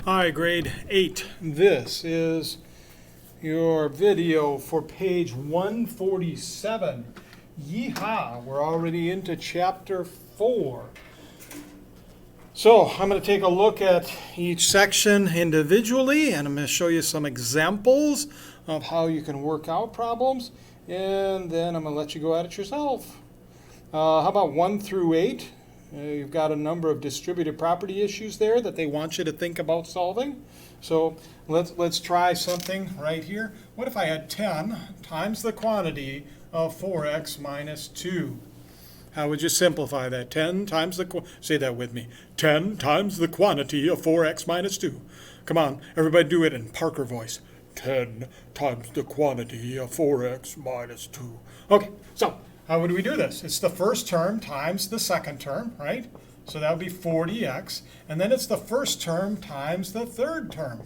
Hi, grade 8. This is your video for page 147. Yeehaw! We're already into chapter 4. So I'm going to take a look at each section individually, and I'm going to show you some examples of how you can work out problems, and then I'm going to let you go at it yourself. How about 1 through 8? You've got a number of distributed property issues there that they want you to think about solving. So let's try something right here. What if I had 10 times the quantity of 4x minus 2? How would you simplify that? 10 times the, say that with me, 10 times the quantity of 4x minus 2. Come on, everybody do it in Parker voice. 10 times the quantity of 4x minus 2. Okay, so how would we do this? It's the first term times the second term, right? So that would be 40x. And then it's the first term times the third term.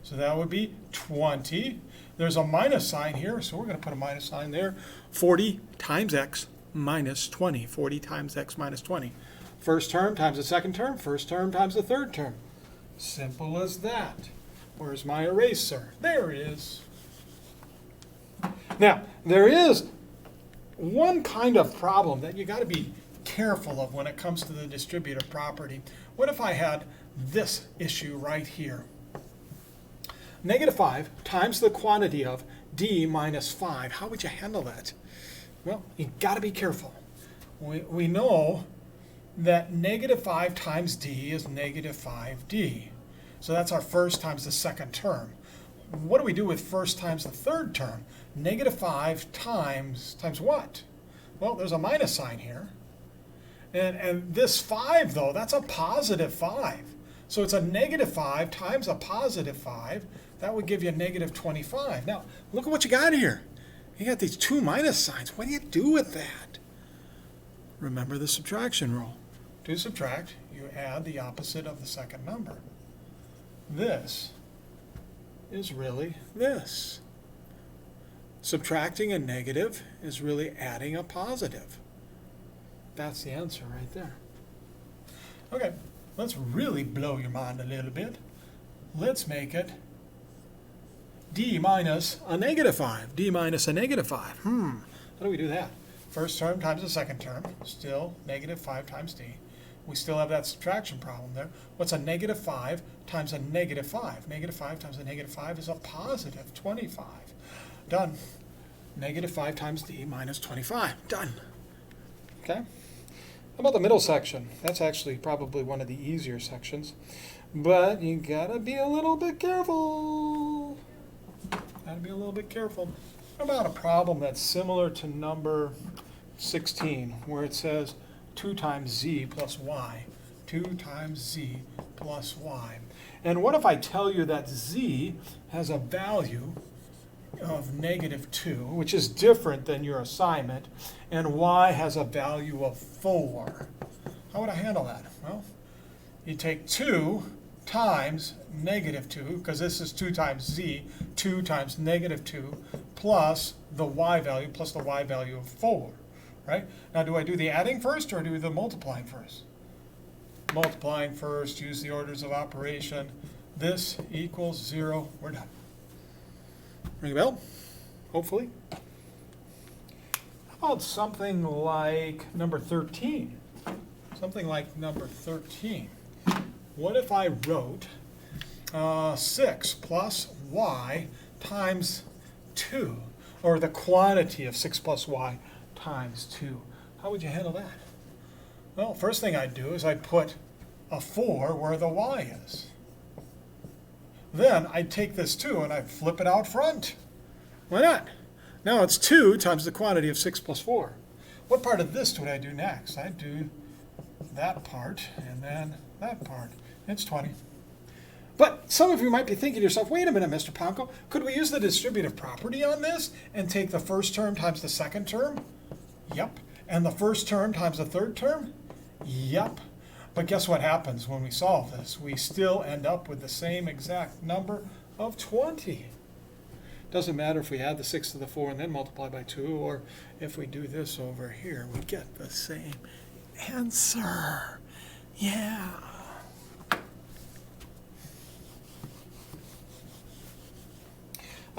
So that would be 20. There's a minus sign here, so we're going to put a minus sign there. 40 times x minus 20. 40 times x minus 20. First term times the second term. First term times the third term. Simple as that. Where's my eraser? There it is. Now, there is one kind of problem that you got to be careful of when it comes to the distributive property. What if I had this issue right here? Negative 5 times the quantity of d minus 5. How would you handle that? Well, you got to be careful. We know that negative 5 times d is negative 5d. So that's our first times the second term. What do we do with first times the third term? Negative 5 times what? Well, there's a minus sign here. And this 5, though, that's a positive 5. So it's a negative 5 times a positive 5. That would give you a negative 25. Now, look at what you got here. You got these two minus signs. What do you do with that? Remember the subtraction rule. To subtract, you add the opposite of the second number. This is really this. Subtracting a negative is really adding a positive. That's the answer right there. Okay, let's really blow your mind a little bit. Let's make it d minus a negative 5. D minus a negative 5. How do we do that? First term times the second term, still negative 5 times d. We still have that subtraction problem there. What's a negative 5 times a negative 5? Negative 5 times a negative 5 is a positive 25. Done. Negative 5 times d minus 25. Done. Okay. How about the middle section? That's actually probably one of the easier sections. But you gotta be a little bit careful. Gotta be a little bit careful. How about a problem that's similar to number 16, where it says 2 times z plus y. 2 times z plus y. And what if I tell you that z has a value of negative 2, which is different than your assignment, and y has a value of 4? How would I handle that? Well, you take 2 times negative 2, because this is 2 times z, 2 times negative 2, plus the y value, plus the y value of 4. Right? Now, do I do the adding first or do the multiplying first? Multiplying first, use the orders of operation. This equals 0. We're done. Ring a bell? Hopefully. How about something like number 13? Something like number 13. What if I wrote 6 plus y times 2, or the quantity of 6 plus y times 2. How would you handle that? Well, first thing I'd do is I'd put a 4 where the y is. Then I'd take this 2 and I'd flip it out front. Why not? Now it's 2 times the quantity of 6 plus 4. What part of this would I do next? I'd do that part and then that part. It's 20. But some of you might be thinking to yourself, wait a minute, Mr. Ponko, could we use the distributive property on this and take the first term times the second term? Yep. And the first term times the third term? Yep. But guess what happens when we solve this? We still end up with the same exact number of 20. Doesn't matter if we add the 6 to the 4 and then multiply by 2, or if we do this over here, we get the same answer. Yeah.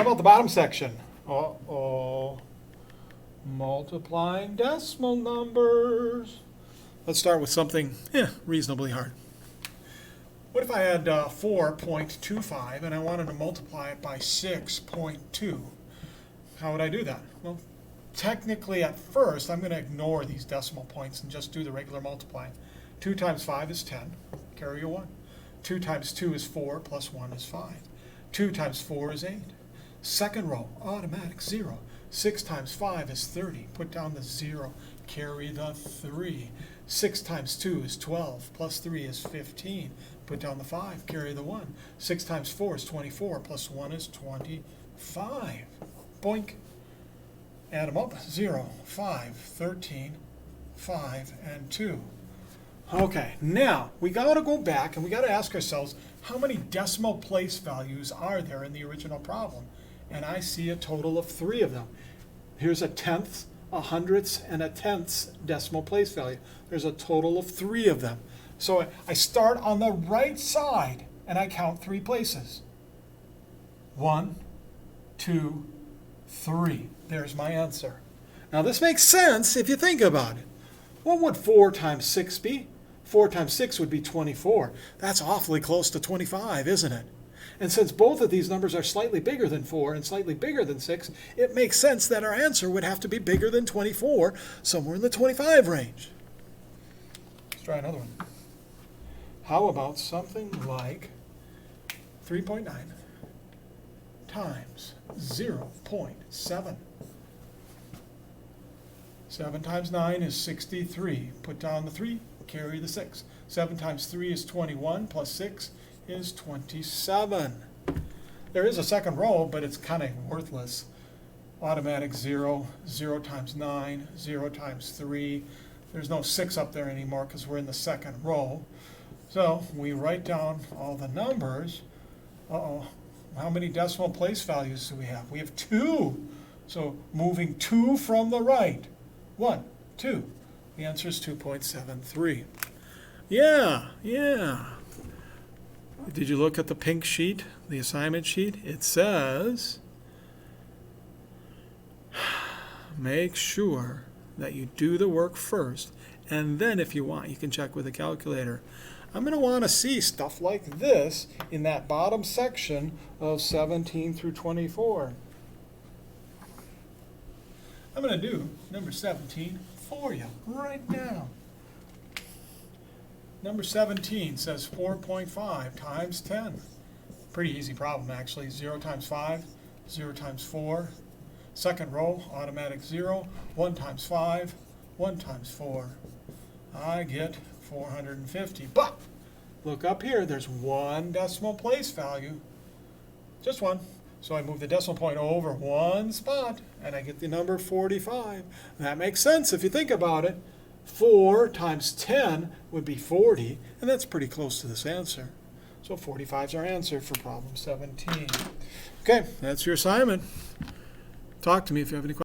How about the bottom section? Uh-oh. Multiplying decimal numbers. Let's start with something reasonably hard. What if I had 4.25 and I wanted to multiply it by 6.2? How would I do that? Well, technically at first I'm going to ignore these decimal points and just do the regular multiplying. 2 times 5 is 10. Carry your 1. 2 times 2 is 4 plus 1 is 5. 2 times 4 is 8. Second row, automatic 0. 6 times 5 is 30. Put down the 0. Carry the 3. 6 times 2 is 12. Plus 3 is 15. Put down the 5. Carry the 1. 6 times 4 is 24. Plus 1 is 25. Boink. Add them up. 0, 5, 13, 5, and 2. Okay, now we got to go back and we got to ask ourselves, how many decimal place values are there in the original problem? And I see a total of 3 of them. Here's a tenths, a hundredths, and a tenths decimal place value. There's a total of 3 of them. So I start on the right side and I count 3 places. 1, 2, 3. There's my answer. Now this makes sense if you think about it. What would 4 times 6 be? 4 times 6 would be 24. That's awfully close to 25, isn't it? And since both of these numbers are slightly bigger than 4 and slightly bigger than 6, it makes sense that our answer would have to be bigger than 24, somewhere in the 25 range. Let's try another one. How about something like 3.9 times 0.7? 7 times 9 is 63. Put down the 3, carry the 6. 7 times 3 is 21, plus 6 is 27. There is a second row, but it's kind of worthless. Automatic 0, 0 times 9, 0 times 3. There's no 6 up there anymore because we're in the second row. So we write down all the numbers. Uh-oh. How many decimal place values do we have? We have 2. So moving 2 from the right. 1, 2. The answer is 2.73. Yeah. Did you look at the pink sheet, the assignment sheet? It says, make sure that you do the work first, and then if you want, you can check with a calculator. I'm going to want to see stuff like this in that bottom section of 17 through 24. I'm going to do number 17 for you right now. Number 17 says 4.5 times 10. Pretty easy problem, actually. 0 times 5, 0 times 4. Second row, automatic 0. 1 times 5, 1 times 4. I get 450. But look up here, there's 1 decimal place value. Just 1. So I move the decimal point over 1 spot, and I get the number 45. That makes sense if you think about it. 4 times 10 would be 40, and that's pretty close to this answer. So 45 is our answer for problem 17. Okay, that's your assignment. Talk to me if you have any questions.